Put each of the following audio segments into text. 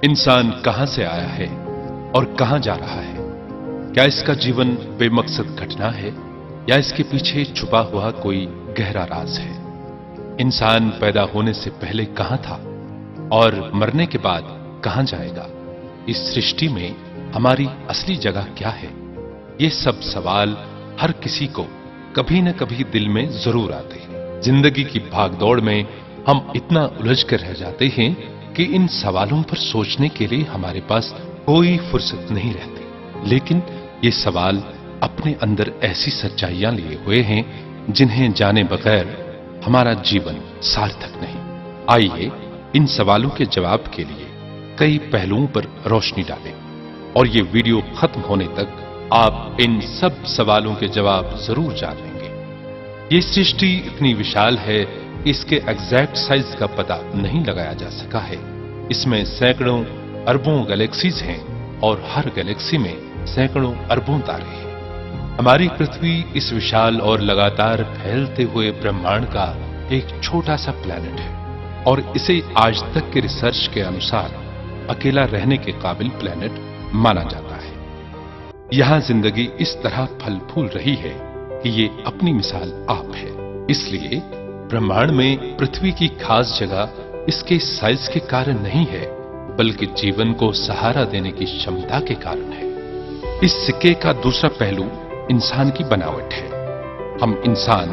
इंसान कहां से आया है और कहां जा रहा है? क्या इसका जीवन बेमकसद घटना है या इसके पीछे छुपा हुआ कोई गहरा राज है? इंसान पैदा होने से पहले कहां था और मरने के बाद कहां जाएगा? इस सृष्टि में हमारी असली जगह क्या है? ये सब सवाल हर किसी को कभी न कभी दिल में जरूर आते हैं। जिंदगी की भागदौड़ में हम इतना उलझ कर रह जाते हैं कि इन सवालों पर सोचने के लिए हमारे पास कोई फुर्सत नहीं रहती। लेकिन ये सवाल अपने अंदर ऐसी सच्चाइयां लिए हुए हैं जिन्हें जाने बगैर हमारा जीवन सार्थक नहीं। आइए इन सवालों के जवाब के लिए कई पहलुओं पर रोशनी डालें और ये वीडियो खत्म होने तक आप इन सब सवालों के जवाब जरूर जान लेंगे। ये सृष्टि इतनी विशाल है कि इसके एग्जैक्ट साइज का पता नहीं लगाया जा सका है। इसमें सैकड़ों अरबों गैलेक्सीज हैं और हर गैलेक्सी में सैकड़ों अरबों तारे हैं। हमारी पृथ्वी इस विशाल और लगातार फैलते हुए ब्रह्मांड का एक छोटा सा प्लैनेट है और इसे आज तक के रिसर्च के अनुसार अकेला रहने के काबिल प्लैनेट माना जाता है। यहां जिंदगी इस तरह फल फूल रही है कि ये अपनी मिसाल आप है। इसलिए ब्रह्मांड में पृथ्वी की खास जगह इसके साइज के कारण नहीं है, बल्कि जीवन को सहारा देने की क्षमता के कारण है। इस सिक्के का दूसरा पहलू इंसान की बनावट है। हम इंसान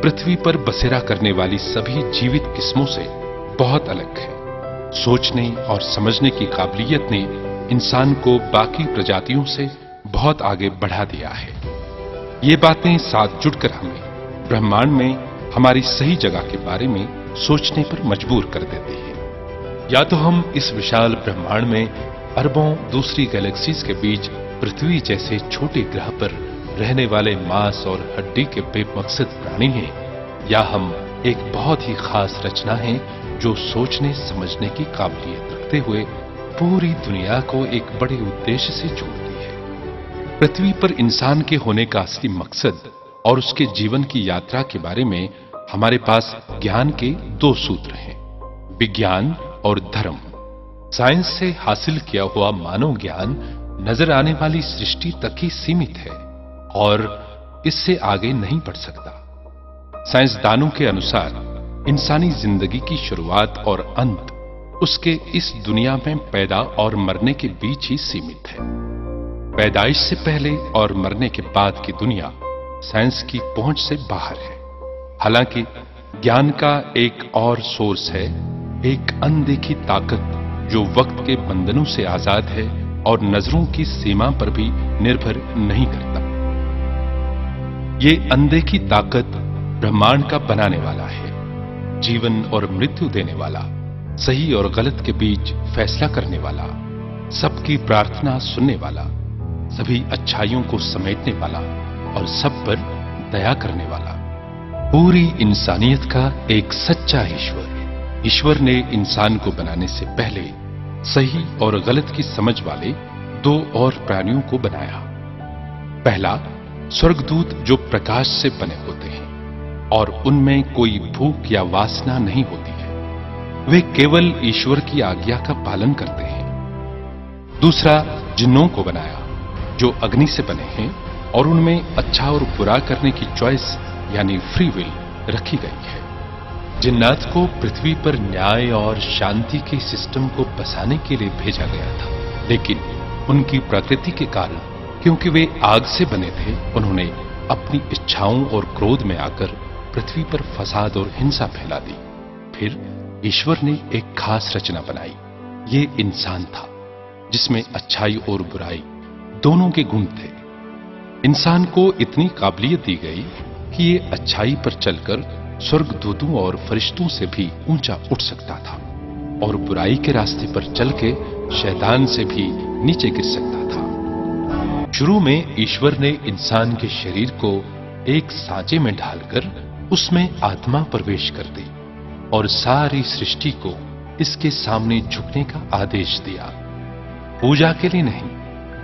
पृथ्वी पर बसेरा करने वाली सभी जीवित किस्मों से बहुत अलग हैं। सोचने और समझने की काबिलियत ने इंसान को बाकी प्रजातियों से बहुत आगे बढ़ा दिया है। ये बातें साथ जुड़कर हमें ब्रह्मांड में हमारी सही जगह के बारे में सोचने पर मजबूर कर देती है। या तो हम इस विशाल ब्रह्मांड में अरबों दूसरी गैलेक्सीज के बीच पृथ्वी जैसे छोटे ग्रह पर रहने वाले मांस और हड्डी के बेमकसद प्राणी हैं, या हम एक बहुत ही खास रचना हैं जो सोचने समझने की काबिलियत रखते हुए पूरी दुनिया को एक बड़े उद्देश्य से जोड़ती है। पृथ्वी पर इंसान के होने का असली मकसद और उसके जीवन की यात्रा के बारे में हमारे पास ज्ञान के दो सूत्र हैं, विज्ञान और धर्म। साइंस से हासिल किया हुआ मानव ज्ञान नजर आने वाली सृष्टि तक ही सीमित है और इससे आगे नहीं बढ़ सकता। साइंसदानों के अनुसार इंसानी जिंदगी की शुरुआत और अंत उसके इस दुनिया में पैदा और मरने के बीच ही सीमित है। पैदाइश से पहले और मरने के बाद की दुनिया साइंस की पहुंच से बाहर है। हालांकि ज्ञान का एक और सोर्स है, एक अनदेखी ताकत जो वक्त के बंधनों से आजाद है और नजरों की सीमा पर भी निर्भर नहीं करता। ये अनदेखी ताकत ब्रह्मांड का बनाने वाला है, जीवन और मृत्यु देने वाला, सही और गलत के बीच फैसला करने वाला, सबकी प्रार्थना सुनने वाला, सभी अच्छाइयों को समेटने वाला और सब पर दया करने वाला, पूरी इंसानियत का एक सच्चा ईश्वर। ईश्वर ने इंसान को बनाने से पहले सही और गलत की समझ वाले दो और प्राणियों को बनाया। पहला, स्वर्गदूत जो प्रकाश से बने होते हैं और उनमें कोई भूख या वासना नहीं होती है, वे केवल ईश्वर की आज्ञा का पालन करते हैं। दूसरा, जिन्नों को बनाया जो अग्नि से बने हैं और उनमें अच्छा और बुरा करने की चॉइस यानी फ्री विल रखी गई है। जिन्नात को पृथ्वी पर न्याय और शांति के सिस्टम को बसाने के लिए भेजा गया था, लेकिन उनकी प्रकृति के कारण, क्योंकि वे आग से बने थे, उन्होंने अपनी इच्छाओं और क्रोध में आकर पृथ्वी पर फसाद और हिंसा फैला दी। फिर ईश्वर ने एक खास रचना बनाई। ये इंसान था जिसमें अच्छाई और बुराई दोनों के गुण थे। इंसान को इतनी काबिलियत दी गई कि ये अच्छाई पर चलकर स्वर्गदूतों और फरिश्तों से भी ऊंचा उठ सकता था और बुराई के रास्ते पर चल के शैतान से भी नीचे गिर सकता था। शुरू में ईश्वर ने इंसान के शरीर को एक सांचे में ढालकर उसमें आत्मा प्रवेश कर दी और सारी सृष्टि को इसके सामने झुकने का आदेश दिया। पूजा के लिए नहीं,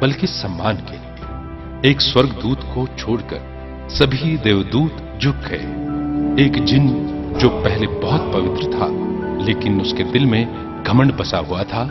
बल्कि सम्मान के लिए। एक स्वर्गदूत को छोड़कर सभी देवदूत झुक गए। एक जिन जो पहले बहुत पवित्र था, लेकिन उसके दिल में घमंड बसा हुआ था,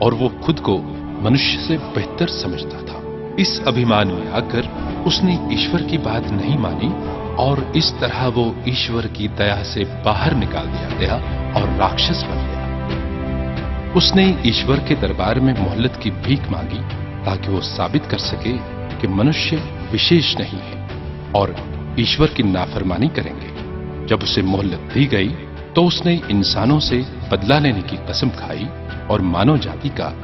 और वो खुद को मनुष्य से बेहतर समझता था। इस अभिमान में आकर उसने ईश्वर की बात नहीं मानी और इस तरह वो ईश्वर की दया से बाहर निकाल दिया गया और राक्षस बन गया। उसने ईश्वर के दरबार में मोहलत की भीख मांगी ताकि वो साबित कर सके कि मनुष्य विशेष नहीं है और ईश्वर की नाफरमानी करेंगे। जब उसे मोहलत दी गई तो उसने इंसानों से बदला लेने की कसम खाई और मानव जाति का